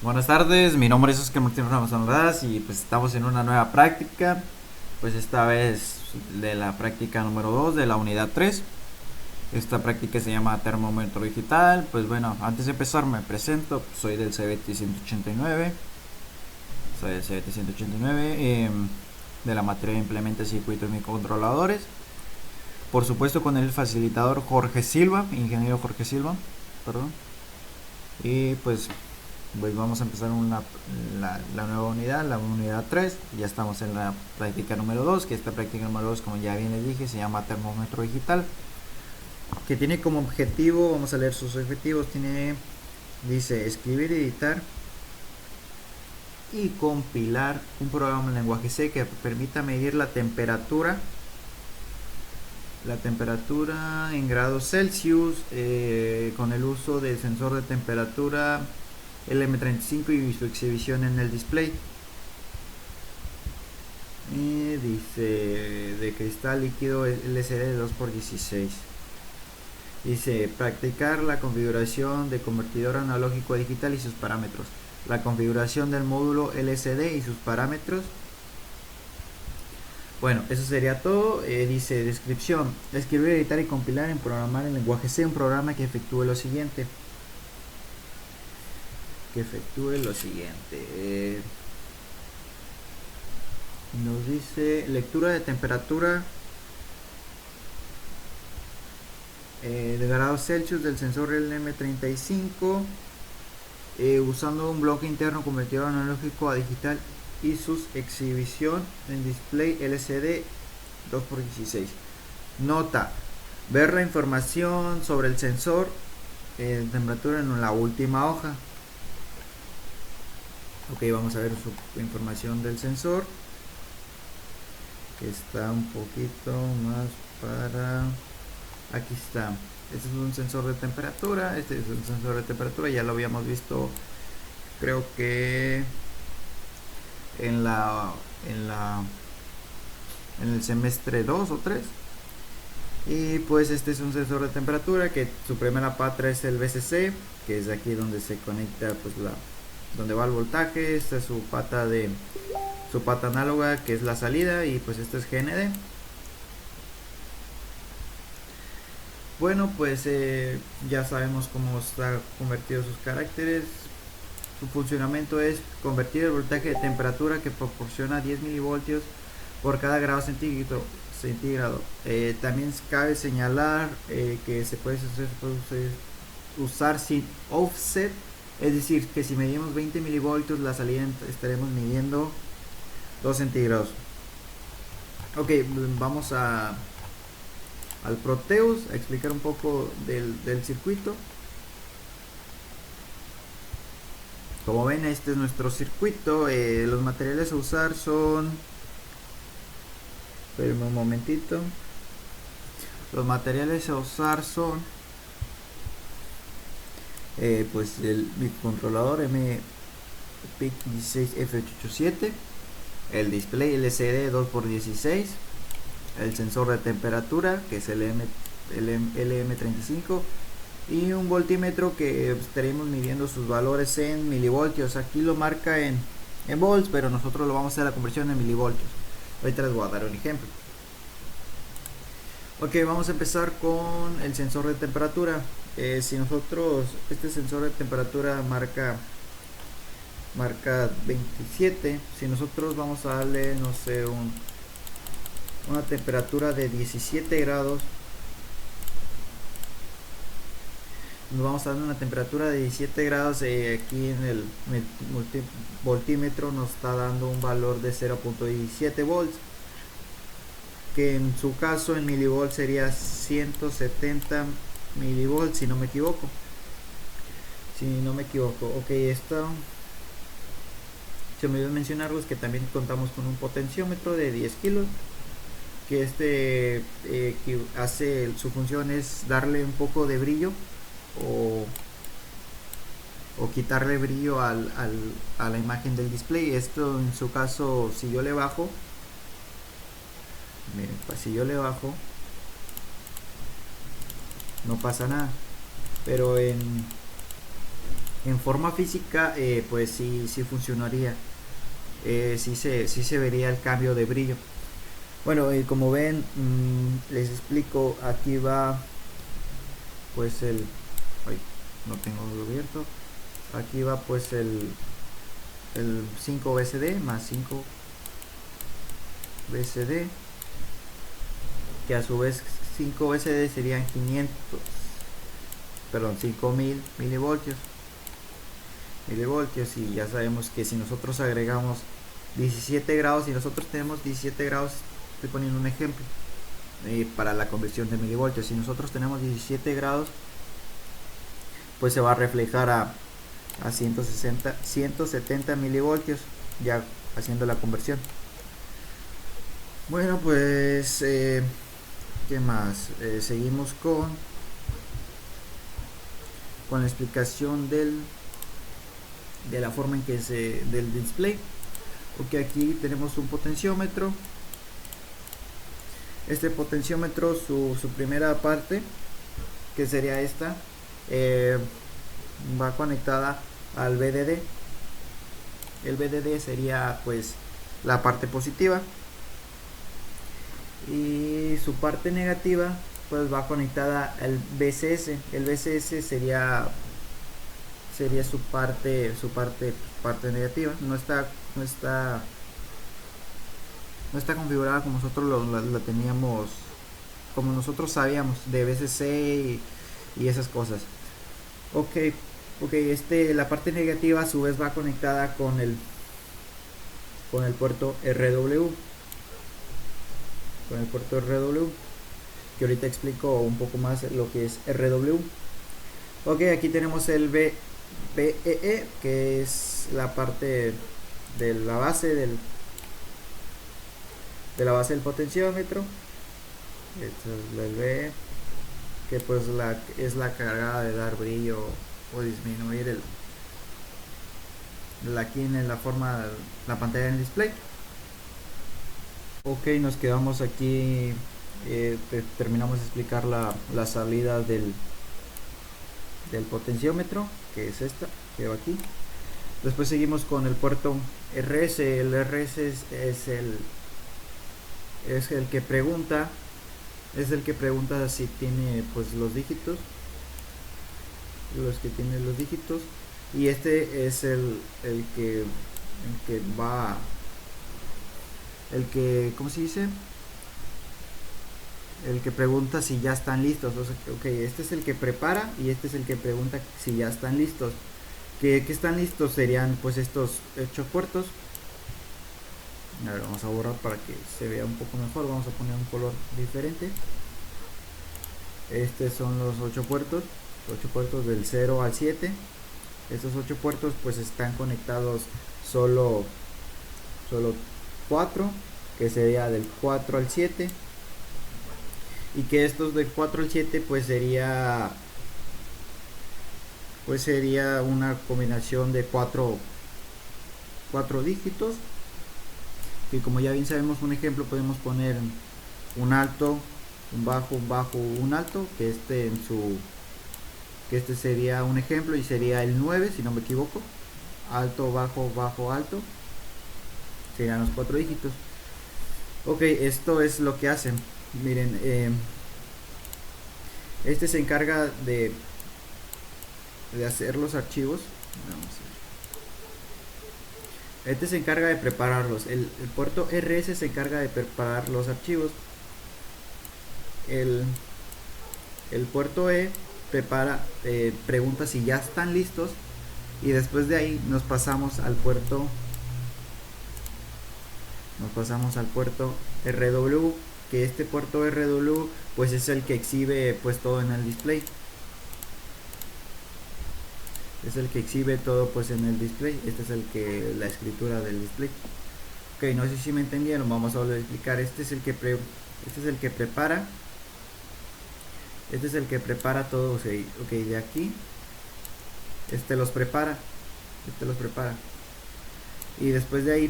Buenas tardes, mi nombre es Oscar Martín Ramos Honradas y pues estamos en una nueva práctica, pues esta vez de la práctica número 2 de la unidad 3. Esta práctica se llama termómetro digital. Pues bueno, antes de empezar me presento, soy del CBT 189, soy del CBT 189 de la materia de implementa circuitos microcontroladores. Por supuesto con el facilitador Jorge Silva, ingeniero Jorge Silva, perdón. Y pues vamos a empezar la nueva unidad, la unidad 3. Ya estamos en la práctica número 2, que esta práctica número 2, como ya bien les dije, se llama termómetro digital, que tiene como objetivo, vamos a leer sus objetivos, dice escribir, editar y compilar un programa en lenguaje C que permita medir la temperatura en grados Celsius con el uso del sensor de temperatura LM35 y su exhibición en el display. Y dice de cristal líquido LCD 2x16. Dice practicar la configuración de convertidor analógico a digital y sus parámetros, la configuración del módulo LCD y sus parámetros. Bueno, eso sería todo. Dice descripción: escribir, editar y compilar en programar en lenguaje C un programa que efectúe lo siguiente. Nos dice lectura de temperatura de grados Celsius del sensor LM35 usando un bloque interno convertidor analógico a digital y sus exhibición en display LCD 2x16. Nota: ver la información sobre el sensor de temperatura en la última hoja. Ok, vamos a ver su información del sensor, que está un poquito más para... Aquí está. Este es un sensor de temperatura. Ya lo habíamos visto, creo que en en el semestre 2 o 3. Y pues este es un sensor de temperatura que su primera pata es el VCC, que es aquí donde se conecta donde va el voltaje. Esta es su pata análoga, que es la salida, y pues esto es GND. Bueno, pues ya sabemos cómo está convertido sus caracteres. Su funcionamiento es convertir el voltaje de temperatura que proporciona 10 milivoltios por cada grado centígrado. También cabe señalar que se puede usar sin offset, es decir, que si medimos 20 milivoltios, la salida estaremos midiendo 2 centígrados. Ok, vamos al Proteus a explicar un poco del circuito. Como ven, este es nuestro circuito. Los materiales a usar son... Espérenme un momentito. Los materiales a usar son pues el microcontrolador MPIC16F887, el display LCD 2x16, el sensor de temperatura, que es el LM35, y un voltímetro que estaremos midiendo sus valores en milivoltios. Aquí lo marca en volts, pero nosotros lo vamos a hacer la conversión en milivoltios. Ahorita les voy a dar un ejemplo. Ok, vamos a empezar con el sensor de temperatura. Si nosotros, este sensor de temperatura marca 27, si nosotros vamos a darle, no sé, una temperatura de 17 grados, nos vamos a dar una temperatura de 17 grados. Aquí en el voltímetro nos está dando un valor de 0.17 volts, que en su caso en milivolts sería 170 milivolts, si no me equivoco. Ok, esto se me olvidó mencionarles que también contamos con un potenciómetro de 10 kilos, que que hace, su función es darle un poco de brillo o quitarle brillo a la imagen del display. Esto en su caso, si yo le bajo, miren, pues si yo le bajo no pasa nada, pero En forma física, pues sí funcionaría. Sí se vería el cambio de brillo. Bueno, como ven, les explico. Aquí va pues ay, no tengo abierto. Aquí va pues el 5 BCD más 5 BCD, que a su vez 5 BCD serían 5000 milivoltios, y ya sabemos que si nosotros agregamos 17 grados, y nosotros tenemos 17 grados, estoy poniendo un ejemplo para la conversión de milivoltios. Si nosotros tenemos 17 grados, pues se va a reflejar a 170 milivoltios, ya haciendo la conversión. Bueno, pues ¿qué más? Seguimos con la explicación de la forma en que del display. Ok, aquí tenemos un potenciómetro. Este potenciómetro, su primera parte, que sería esta, va conectada al VDD. El VDD sería pues la parte positiva, y su parte negativa pues va conectada al BCS. El BCS sería su parte negativa. No está configurada como nosotros la teníamos, como nosotros sabíamos de BCC y esas cosas. Ok, la parte negativa a su vez va conectada con el puerto RW, que ahorita explico un poco más lo que es RW. Ok, aquí tenemos el BEE, que es la parte de la base del potenciómetro. Esto es el BE, que pues es la cargada de dar brillo o disminuir aquí en la forma, la pantalla del display. Ok, nos quedamos aquí, terminamos de explicar la salida del potenciómetro, que es esta, que va aquí. Después seguimos con el puerto RS. El RS es el que pregunta si tiene pues los dígitos, y este es el que va, ¿cómo se dice? El que pregunta si ya están listos. O sea, ok, este es el que prepara y este es el que pregunta si ya están listos. Que están listos serían pues estos 8 puertos. A ver, vamos a borrar para que se vea un poco mejor. Vamos a poner un color diferente. Estos son los 8 puertos. 8 puertos del 0 al 7. Estos 8 puertos pues están conectados solo 4, que sería del 4 al 7. Y que estos del 4 al 7 pues sería una combinación de 4 dígitos, que como ya bien sabemos, un ejemplo, podemos poner un alto, un bajo, un alto, que este sería un ejemplo y sería el 9, si no me equivoco. Alto, bajo, alto, serían los 4 dígitos. Ok, esto es lo que hacen. Miren, este se encarga de hacer los archivos. Vamos a ver. Este se encarga de prepararlos. El puerto RS se encarga de preparar los archivos. El puerto E prepara, pregunta si ya están listos, y después de ahí nos pasamos al puerto RW, que este puerto RW pues es el que exhibe pues todo en el display. Esta es la escritura del display. Ok, no sé si me entendieron, vamos a volver a explicar. Este es el que prepara todos. Ok, de aquí los prepara. Y después de ahí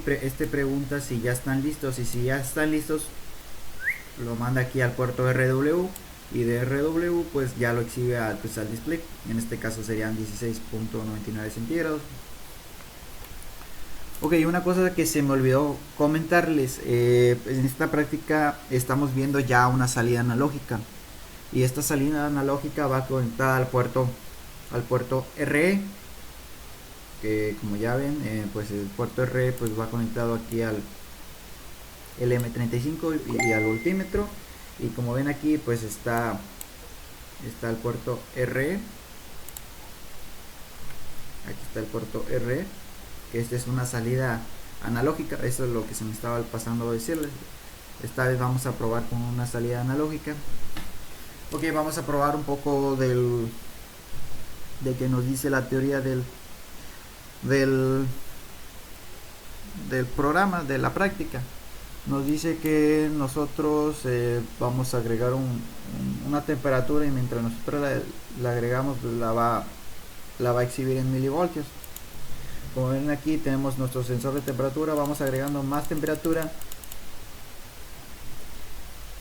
pregunta si ya están listos, y si ya están listos lo manda aquí al puerto RW, y de RW pues ya lo exhibe al display. En este caso serían 16.99 centígrados. Ok, una cosa que se me olvidó comentarles, en esta práctica estamos viendo ya una salida analógica, y esta salida analógica va conectada al puerto RE, que como ya ven, pues el puerto RE pues va conectado aquí al LM35 y al voltímetro, y como ven aquí pues está el puerto RE. Aquí está el puerto RE, que esta es una salida analógica. Eso es lo que se me estaba pasando a decirles. Esta vez vamos a probar con una salida analógica. Ok, vamos a probar un poco de que nos dice la teoría del programa, de la práctica. Nos dice que nosotros vamos a agregar una temperatura, y mientras nosotros la agregamos la va a exhibir en milivoltios. Como ven aquí tenemos nuestro sensor de temperatura, vamos agregando más temperatura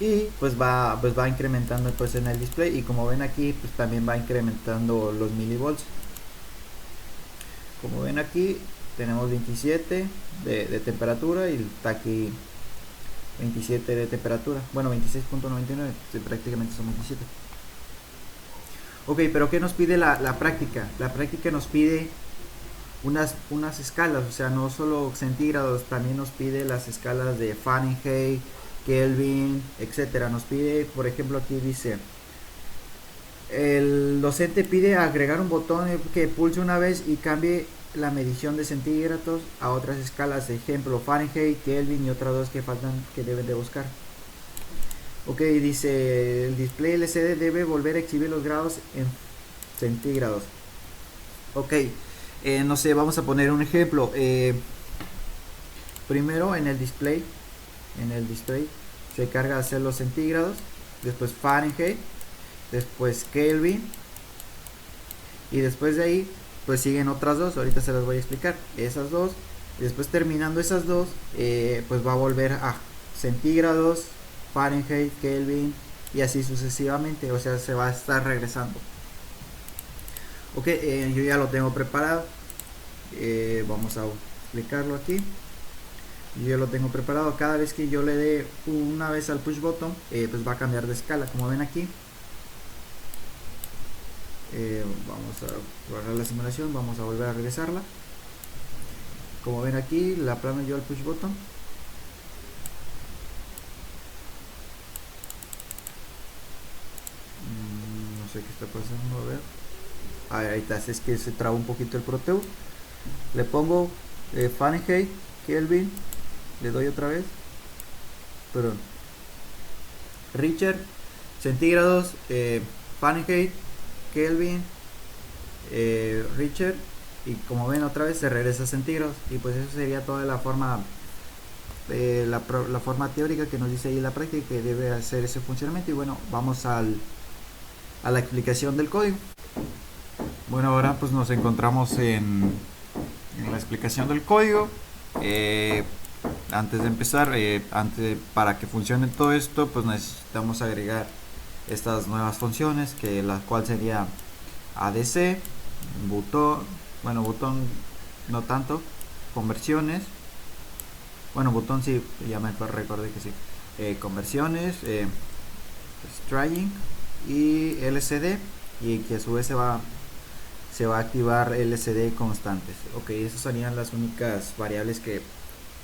y pues va incrementando pues en el display, y como ven aquí pues también va incrementando los milivolts. Como ven aquí tenemos 27 de temperatura, y está aquí 27 de temperatura, bueno 26.99, prácticamente son 27. Ok, pero ¿qué nos pide la práctica? La práctica nos pide unas escalas, o sea, no solo centígrados, también nos pide las escalas de Fahrenheit, Kelvin, etcétera. Nos pide, por ejemplo, aquí dice, el docente pide agregar un botón que pulse una vez y cambie la medición de centígrados a otras escalas, ejemplo Fahrenheit, Kelvin y otras dos que faltan, que deben de buscar. Ok, dice, el display LCD debe volver a exhibir los grados en centígrados. Ok, no sé, vamos a poner un ejemplo. Primero en el display se carga hacer los centígrados, después Fahrenheit, después Kelvin, y después de ahí pues siguen otras dos, ahorita se las voy a explicar, esas dos, y después terminando esas dos pues va a volver a centígrados, Fahrenheit, Kelvin, y así sucesivamente, o sea, se va a estar regresando. Ok, yo ya lo tengo preparado. Vamos a explicarlo aquí. Yo ya lo tengo preparado. Cada vez que yo le dé una vez al push button, pues va a cambiar de escala, como ven aquí. Vamos a guardar la simulación, vamos a volver a regresarla. Como ven aquí, la plano yo al push button. No sé qué está pasando, a ver. Ahí está, es que se traba un poquito el Proteo. Le pongo Fahrenheit, Kelvin, le doy otra vez, perdón, Richter, centígrados, Fahrenheit, Kelvin, Richter, y como ven otra vez se regresa a centígrados, y pues eso sería toda la forma la forma teórica que nos dice ahí la práctica que debe hacer ese funcionamiento. Y bueno, vamos a la explicación del código. Bueno, ahora pues nos encontramos en la explicación del código. Antes de empezar, para que funcione todo esto, pues necesitamos agregar estas nuevas funciones, que la cual sería ADC, botón no tanto, conversiones, bueno, botón sí, ya me recordé que sí, conversiones, stringing y LCD, y que a su vez se va a activar LCD constantes. Ok, esas serían las únicas variables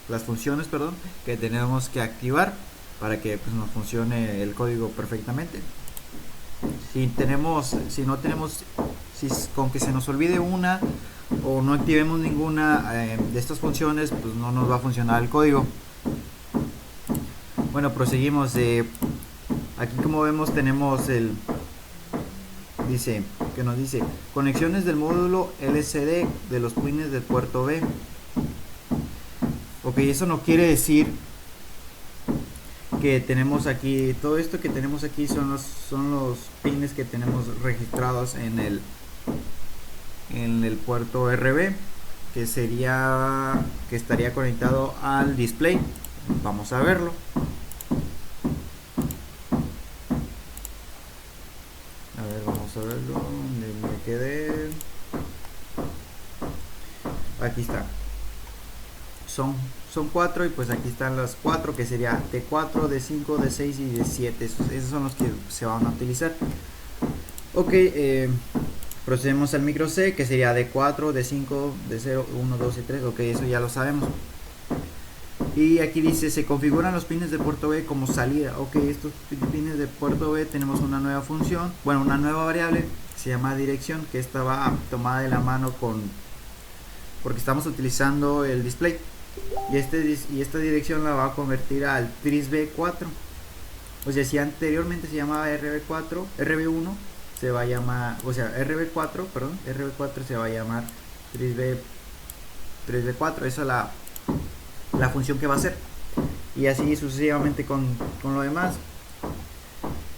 las funciones, perdón, que tenemos que activar para que pues, nos funcione el código perfectamente. Si con que se nos olvide una o no activemos ninguna de estas funciones, pues no nos va a funcionar el código. Bueno, proseguimos. Aquí como vemos tenemos que nos dice conexiones del módulo LCD de los pines del puerto B. Ok, eso no quiere decir que tenemos aquí, todo esto que tenemos aquí son los pines que tenemos registrados en el puerto RB, que estaría conectado al display. Vamos a verlo. son 4 y pues aquí están las 4 que sería D4, D5, D6 y D7. Esos son los que se van a utilizar. Ok, procedemos al micro C que sería D4, D5, D0, 1, 2 y 3. Ok, eso ya lo sabemos. Y aquí dice, se configuran los pines de puerto B como salida. Ok, estos pines de puerto B tenemos una nueva función, bueno, una nueva variable, se llama dirección, que esta va tomada de la mano porque estamos utilizando el display. Y esta dirección la va a convertir al trisb4. O sea, si anteriormente se llamaba rb4, rb1 se va a llamar, o sea, rb4, perdón, rb4 se va a llamar trisb4. Esa es la función que va a hacer, y así sucesivamente con lo demás.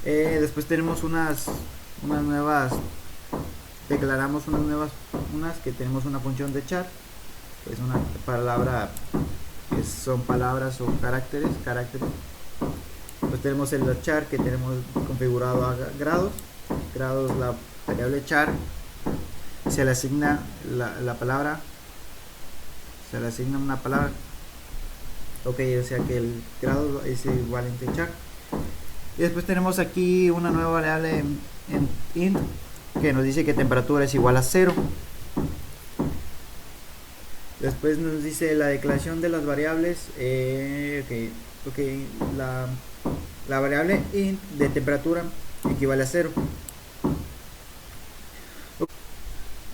Después tenemos unas nuevas, declaramos unas que tenemos una función de char, que es una palabra, que son palabras o caracteres. Pues tenemos el char que tenemos configurado a grados. La variable char se le asigna la palabra, se le asigna una palabra. Ok, o sea que el grado es igualmente char. Y después tenemos aquí una nueva variable en int que nos dice que temperatura es igual a 0. Después nos dice la declaración de las variables. La variable int de temperatura equivale a 0.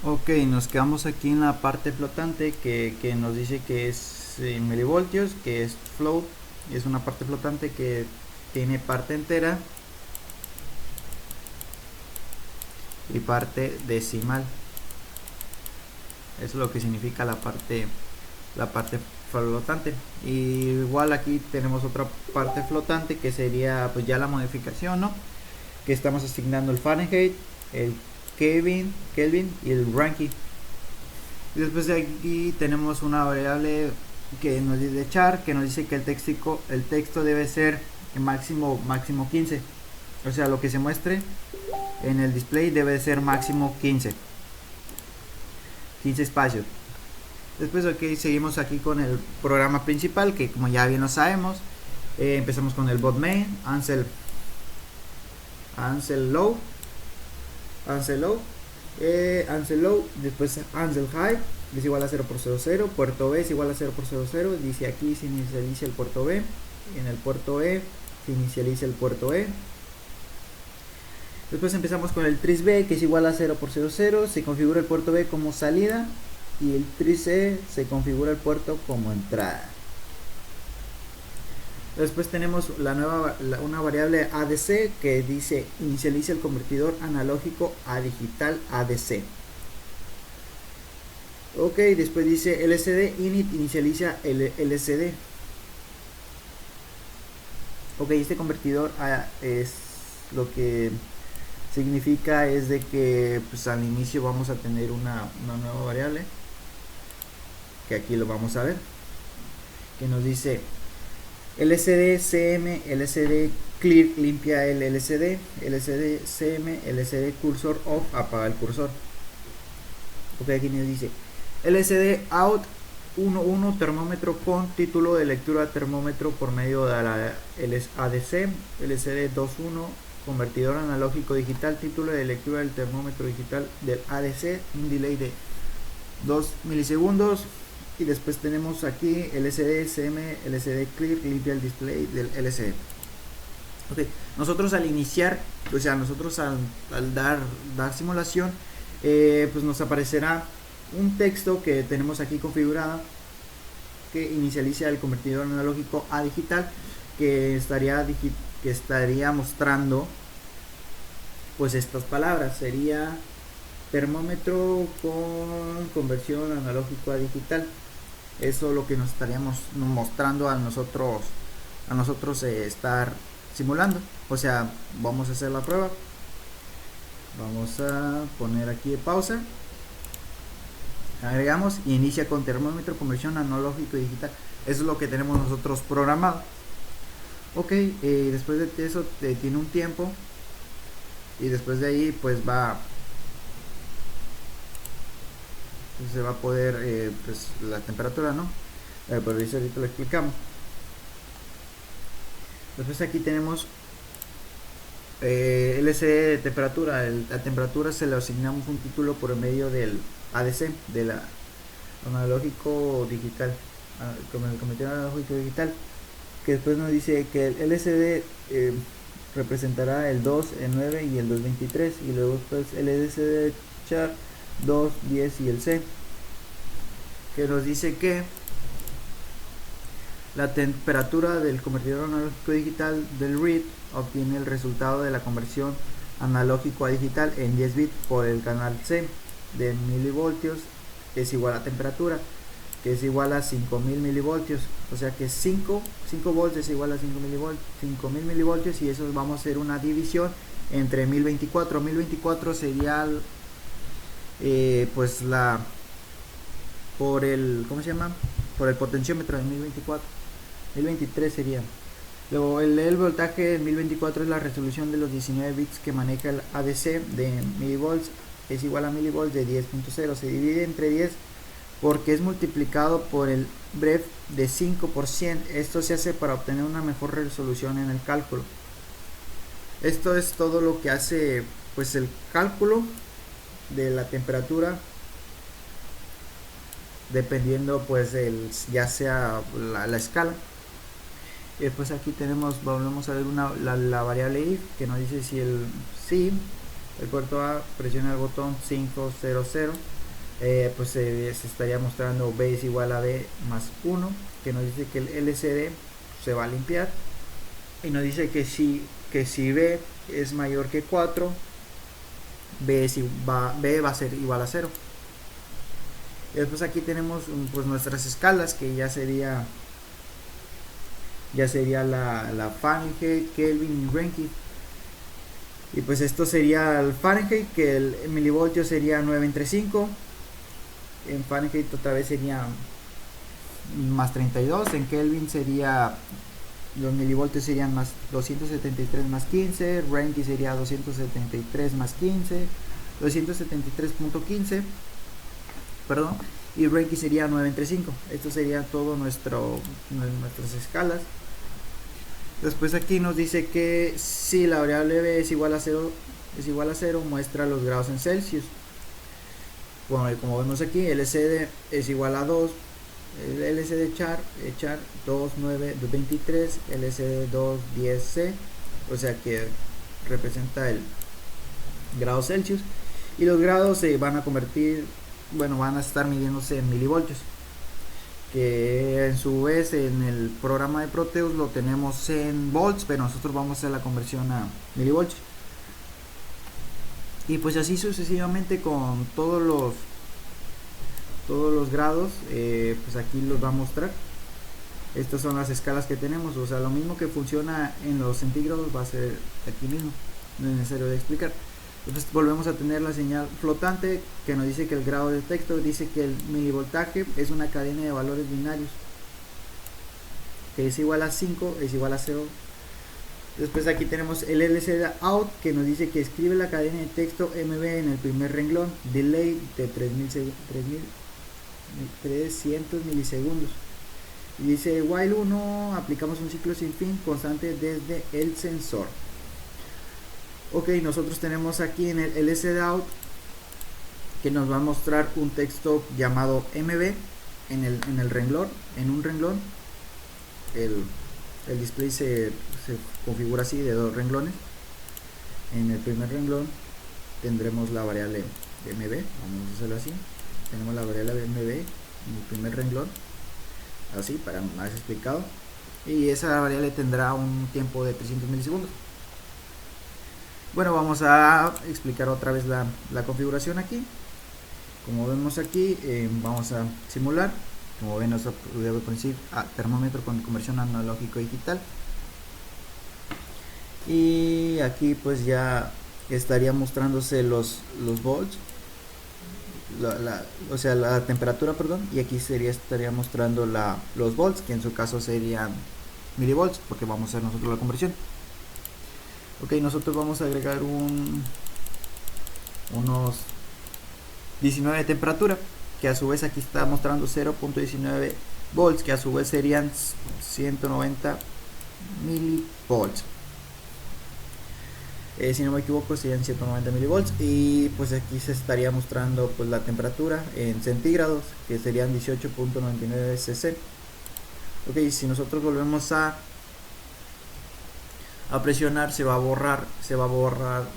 Ok, nos quedamos aquí en la parte flotante que nos dice que es en milivoltios, que es float, y es una parte flotante que tiene parte entera y parte decimal. Eso es lo que significa la parte flotante. Y igual aquí tenemos otra parte flotante que sería pues ya la modificación, ¿no? Que estamos asignando el Fahrenheit, el Kelvin y el Rankine. Y después de aquí tenemos una variable que nos dice char, que nos dice que el texto debe ser máximo 15. O sea, lo que se muestre en el display debe ser máximo 15 espacios. Después seguimos aquí con el programa principal, que como ya bien lo sabemos, empezamos con el bot main, ansel low, después ansel high es igual a 0 por 0, 0, puerto B es igual a 0 por 0, 0, dice aquí se inicializa el puerto B, en el puerto E se inicializa el puerto E. Después empezamos con el tris B, que es igual a 0 por 0, 0, se configura el puerto B como salida, y el tris E se configura el puerto como entrada. Después tenemos una variable ADC que dice inicializa el convertidor analógico a digital ADC. Ok, después dice LCD init inicializa el LCD. Ok, este convertidor es lo que significa es de que pues al inicio vamos a tener una nueva variable, que aquí lo vamos a ver, que nos dice LCD CM LCD clear limpia el LCD, LCD CM LCD cursor off apaga el cursor. Ok, aquí nos dice LCD out 11 termómetro con título de lectura termómetro por medio de la ADC, LCD 21 convertidor analógico digital, título de lectura del termómetro digital del ADC, un delay de 2 milisegundos. Y después tenemos aquí LCD CM LCD clear limpia el display del LCD. Ok, nosotros al iniciar, o sea, nosotros al dar simulación, pues nos aparecerá un texto que tenemos aquí configurado que inicializa el convertidor analógico a digital, que estaría mostrando pues estas palabras. Sería termómetro con conversión analógico a digital. Eso es lo que nos estaríamos mostrando a nosotros estar simulando. O sea, vamos a hacer la prueba. Vamos a poner aquí de pausa, agregamos y inicia con termómetro conversión analógico y digital. Eso es lo que tenemos nosotros programado. Ok, después de eso tiene un tiempo, y después de ahí pues se va a poder pues la temperatura, ¿no? pero eso ahorita lo explicamos. Después aquí tenemos LCD de temperatura. La temperatura se le asignamos un título por medio del ADC, de la analógico digital, como el convertidor analógico digital, que después nos dice que el LCD representará el 2, el 9 y el 223, y luego después el LCD char 2, 10 y el C, que nos dice que la temperatura del convertidor analógico digital del read obtiene el resultado de la conversión analógico a digital en 10 bits por el canal C de milivoltios es igual a temperatura, que es igual a 5000 milivoltios, o sea que 5 volts es igual a 5000 milivoltios, y eso vamos a hacer una división entre 1024. 1024 sería pues la por el, ¿cómo se llama? Por el potenciómetro de 1024. 1023 sería. Luego el voltaje en 1024 es la resolución de los 19 bits que maneja el ADC de milivolts, es igual a milivolts de 10.0. Se divide entre 10 porque es multiplicado por el breve de 5%. Esto se hace para obtener una mejor resolución en el cálculo. Esto es todo lo que hace pues el cálculo de la temperatura, dependiendo pues ya sea la escala. Y después aquí tenemos, volvemos a ver la variable if, que nos dice si el puerto A presiona el botón 500, pues se estaría mostrando B es igual a B más 1, que nos dice que el LCD se va a limpiar, y nos dice que si B es mayor que 4, B va a ser igual a 0. Y después aquí tenemos pues nuestras escalas, que ya sería la Fahrenheit, Kelvin y Rankine. Y pues esto sería el Fahrenheit, que el milivoltio sería 9 entre 5. En Fahrenheit otra vez sería más 32. En Kelvin sería, los milivoltios serían más 273 más 15. Rankine sería 273 más 15, 273.15, perdón. Y Rankine sería 9 entre 5. Esto sería todo nuestras escalas. Después aquí nos dice que si la variable B es igual a 0, muestra los grados en Celsius. Bueno, como vemos aquí, LCD es igual a 2, el LCD char 2, 9, 23, LCD 2, 10, C, o sea que representa el grado Celsius, y los grados se van a convertir, van a estar midiéndose en milivoltios, que en su vez en el programa de Proteus lo tenemos en volts, pero nosotros vamos a hacer la conversión a milivoltios. Y pues así sucesivamente con todos los grados, pues aquí los va a mostrar. Estas son las escalas que tenemos, o sea, lo mismo que funciona en los centígrados va a ser aquí mismo, no es necesario de explicar. Entonces volvemos a tener la señal flotante, que nos dice que el grado de texto dice que el milivoltaje es una cadena de valores binarios, que es igual a 5, es igual a 0. Después aquí tenemos el LCD out, que nos dice que escribe la cadena de texto MB en el primer renglón, delay de 300 milisegundos. Y dice while 1, aplicamos un ciclo sin fin constante desde el sensor. Ok, nosotros tenemos aquí en el LCD out que nos va a mostrar un texto llamado MB en el renglón, en un renglón. El display se configura así, de 2 renglones. En el primer renglón tendremos la variable MB, vamos a hacerlo así. Tenemos la variable MB en el primer renglón, así para más explicado, y esa variable tendrá un tiempo de 300 milisegundos. Bueno, vamos a explicar otra vez la configuración aquí. Como vemos aquí, vamos a simular. Como ven, nosotros debe poner a termómetro con conversión analógico digital. Y aquí pues ya estaría mostrándose los volts, o sea la temperatura, perdón, y aquí estaría mostrando los volts, que en su caso serían milivolts, porque vamos a hacer nosotros la conversión. Ok, nosotros vamos a agregar unos 19 de temperatura, que a su vez aquí está mostrando 0.19 volts, que a su vez serían 190 milivolts. Si no me equivoco serían 190 milivolts, y pues aquí se estaría mostrando pues la temperatura en centígrados, que serían 18.99 cc. Ok, si nosotros volvemos a presionar, se va a borrar,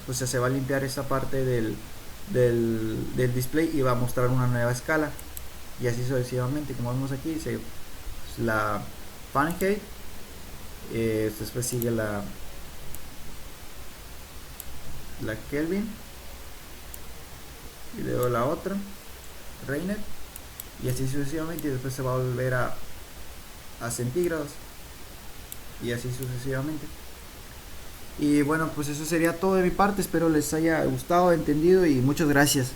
o sea, se va a limpiar esa parte del display y va a mostrar una nueva escala, y así sucesivamente. Como vemos aquí, la Fahrenheit, después sigue la Kelvin, y luego la otra Reinhardt, y así sucesivamente, y después se va a volver a centígrados, y así sucesivamente. Y bueno, pues eso sería todo de mi parte. Espero les haya gustado, entendido, y muchas gracias.